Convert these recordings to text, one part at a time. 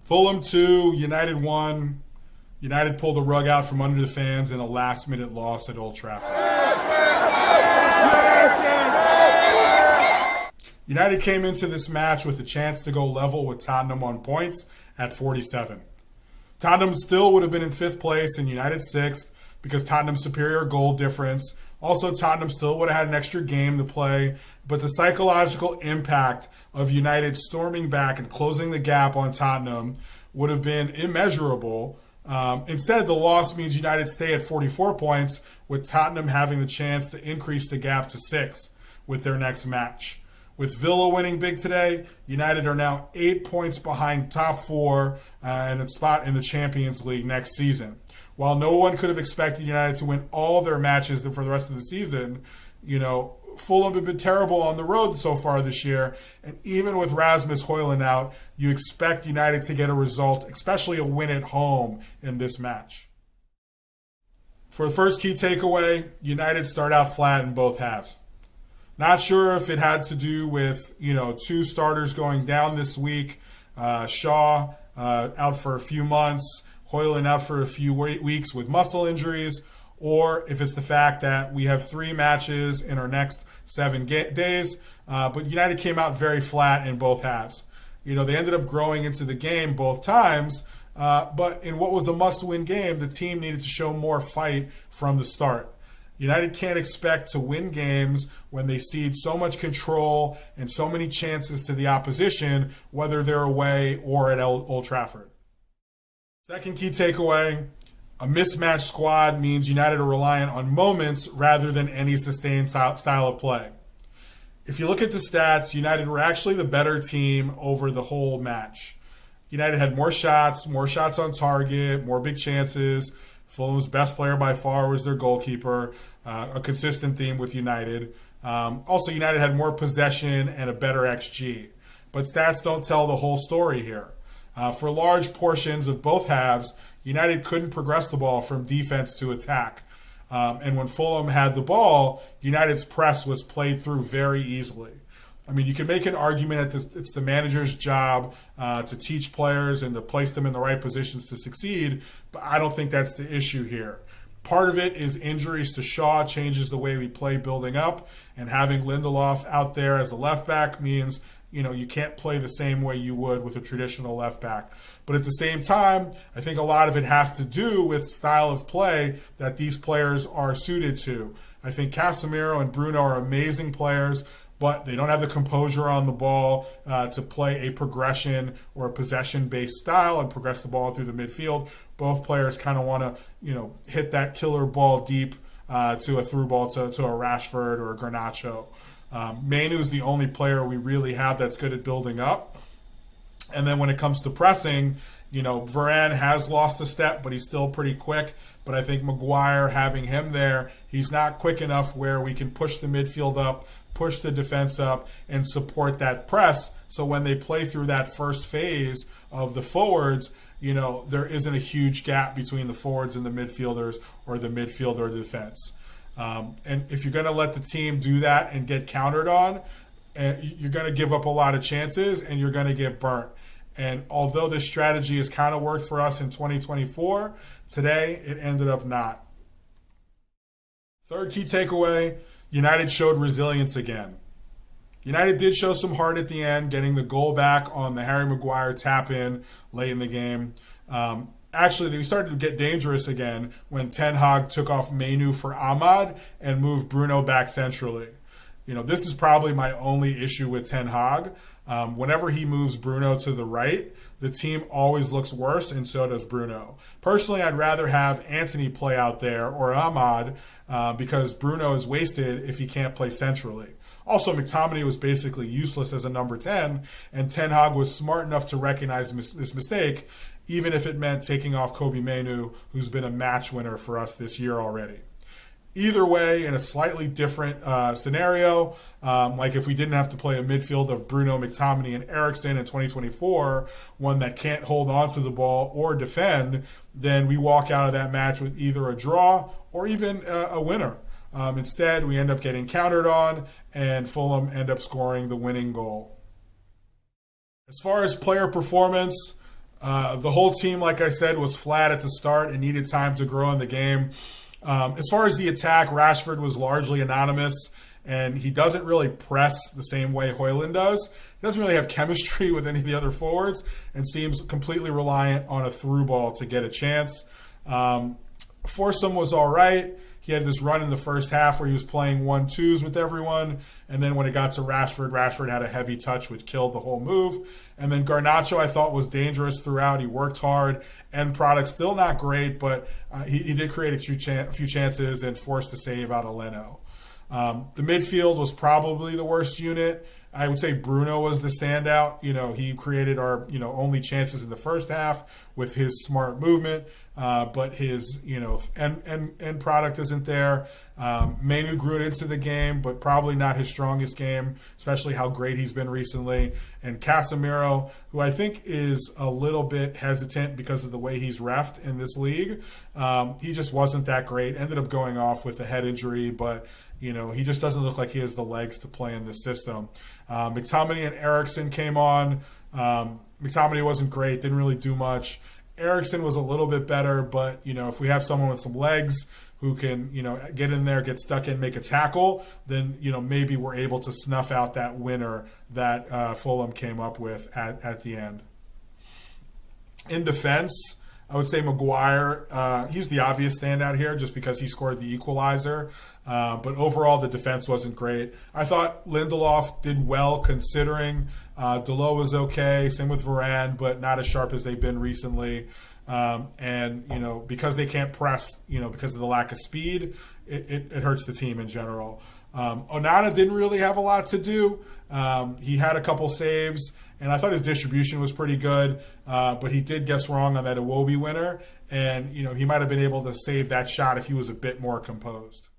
Fulham 2, United 1. United pulled the rug out from under the fans in a last-minute loss at Old Trafford. United came into this match with a chance to go level with Tottenham on points at 47. Tottenham still would have been in 5th place and United 6th because Tottenham's superior goal difference. Also, Tottenham still would have had an extra game to play, but the psychological impact of United storming back and closing the gap on Tottenham would have been immeasurable. Instead, the loss means United stay at 44 points, with Tottenham having the chance to increase the gap to 6 with their next match. With Villa winning big today, United are now 8 points behind top 4 and a spot in the Champions League next season. While no one could have expected United to win all their matches for the rest of the season, Fulham have been terrible on the road so far this year, and even with Rasmus Højlund out, you expect United to get a result, especially a win at home in this match. For the first key takeaway, United start out flat in both halves. Not sure if it had to do with, 2 starters going down this week, Shaw out for a few months, Højlund out for a few weeks with muscle injuries, or if it's the fact that we have 3 matches in our next 7 days. But United came out very flat in both halves. They ended up growing into the game both times, but in what was a must-win game, the team needed to show more fight from the start. United can't expect to win games when they cede so much control and so many chances to the opposition, whether they're away or at Old Trafford. Second key takeaway, a mismatched squad means United are reliant on moments rather than any sustained style of play. If you look at the stats, United were actually the better team over the whole match. United had more shots on target, more big chances. Fulham's best player by far was their goalkeeper, a consistent theme with United. Also, United had more possession and a better XG. But stats don't tell the whole story here. For large portions of both halves, United couldn't progress the ball from defense to attack. And when Fulham had the ball, United's press was played through very easily. I mean, you can make an argument that it's the manager's job to teach players and to place them in the right positions to succeed, but I don't think that's the issue here. Part of it is injuries to Shaw changes the way we play building up, and having Lindelof out there as a left back means you can't play the same way you would with a traditional left back. But at the same time, I think a lot of it has to do with style of play that these players are suited to. I think Casemiro and Bruno are amazing players, but they don't have the composure on the ball to play a progression or a possession-based style and progress the ball through the midfield. Both players kind of want to, hit that killer ball deep to a through ball to a Rashford or a Garnacho. Manu is the only player we really have that's good at building up. And then when it comes to pressing, Varane has lost a step, but he's still pretty quick. But I think Maguire, having him there, he's not quick enough where we can push the midfield up, push the defense up, and support that press. So when they play through that first phase of the forwards, there isn't a huge gap between the forwards and the midfielders or the midfield or the defense. And if you're going to let the team do that and get countered on, you're going to give up a lot of chances and you're going to get burnt. And although this strategy has kind of worked for us in 2024, today it ended up not. Third key takeaway, United showed resilience again. United did show some heart at the end, getting the goal back on the Harry Maguire tap-in late in the game. Actually, they started to get dangerous again when Ten Hag took off Manu for Ahmad and moved Bruno back centrally. This is probably my only issue with Ten Hag. Whenever he moves Bruno to the right, the team always looks worse, and so does Bruno. Personally, I'd rather have Antony play out there or Ahmad because Bruno is wasted if he can't play centrally. Also, McTominay was basically useless as a number 10, and Ten Hag was smart enough to recognize this mistake, even if it meant taking off Kobbie Mainoo, who's been a match winner for us this year already. Either way, in a slightly different scenario, like if we didn't have to play a midfield of Bruno, McTominay, and Eriksen in 2024, one that can't hold on to the ball or defend, then we walk out of that match with either a draw or even a winner. Instead, we end up getting countered on, and Fulham end up scoring the winning goal. As far as player performance, The whole team, like I said, was flat at the start and needed time to grow in the game. As far as the attack, Rashford was largely anonymous, and he doesn't really press the same way Højlund does. He doesn't really have chemistry with any of the other forwards and seems completely reliant on a through ball to get a chance. Forsum was all right. He had this run in the first half where he was playing 1-2s with everyone, and then when it got to Rashford had a heavy touch which killed the whole move. And then Garnacho I thought was dangerous throughout. He worked hard. End product still not great, but he did create a few chances and forced a save out of Leno. The midfield was probably the worst unit. I would say Bruno was the standout. He created our, only chances in the first half with his smart movement, but his, end product isn't there. Manu grew it into the game, but probably not his strongest game, especially how great he's been recently. And Casemiro, who I think is a little bit hesitant because of the way he's reffed in this league, he just wasn't that great. Ended up going off with a head injury, but he just doesn't look like he has the legs to play in this system. McTominay and Eriksen came on. McTominay wasn't great, didn't really do much. Eriksen was a little bit better, but, if we have someone with some legs who can, get in there, get stuck in, make a tackle, then, maybe we're able to snuff out that winner that Fulham came up with at the end. In defense, I would say Maguire, he's the obvious standout here just because he scored the equalizer. But overall, the defense wasn't great. I thought Lindelof did well considering. Dalot was okay, same with Varane, but not as sharp as they've been recently. And because they can't press, because of the lack of speed, it hurts the team in general. Onana didn't really have a lot to do. He had a couple saves, and I thought his distribution was pretty good, but he did guess wrong on that Iwobi winner, and he might have been able to save that shot if he was a bit more composed.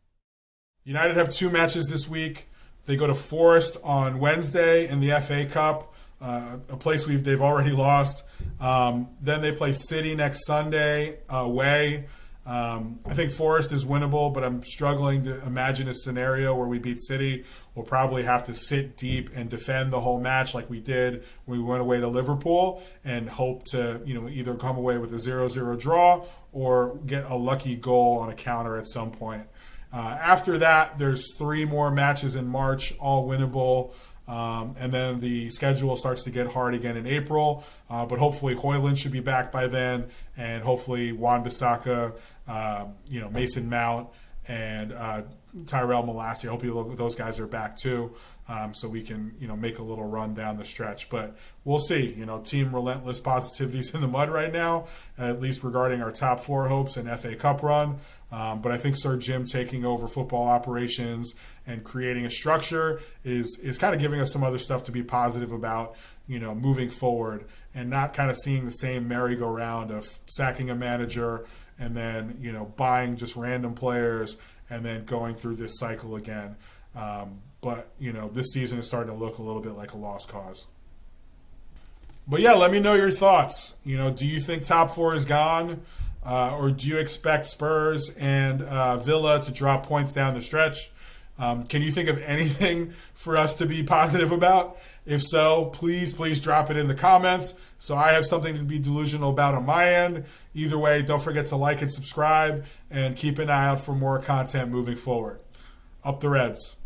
United have 2 matches this week. They go to Forest on Wednesday in the FA Cup, a place they've already lost. Then they play City next Sunday away. I think Forest is winnable, but I'm struggling to imagine a scenario where we beat City. We'll probably have to sit deep and defend the whole match like we did when we went away to Liverpool and hope to, either come away with a 0-0 draw or get a lucky goal on a counter at some point. After that, there's 3 more matches in March, all winnable. And then the schedule starts to get hard again in April. But hopefully Højlund should be back by then. And hopefully Wan-Bissaka, Mason Mount, and Tyrell Malacia. I hope those guys are back too, so we can make a little run down the stretch. But we'll see. Team relentless positivity's in the mud right now, at least regarding our top 4 hopes and FA Cup run. But I think Sir Jim taking over football operations and creating a structure is kind of giving us some other stuff to be positive about, moving forward, and not kind of seeing the same merry-go-round of sacking a manager and then, buying just random players and then going through this cycle again. But this season is starting to look a little bit like a lost cause. But yeah, let me know your thoughts. Do you think top 4 is gone? Or do you expect Spurs and Villa to drop points down the stretch? Can you think of anything for us to be positive about? If so, please drop it in the comments so I have something to be delusional about on my end. Either way, don't forget to like and subscribe and keep an eye out for more content moving forward. Up the Reds.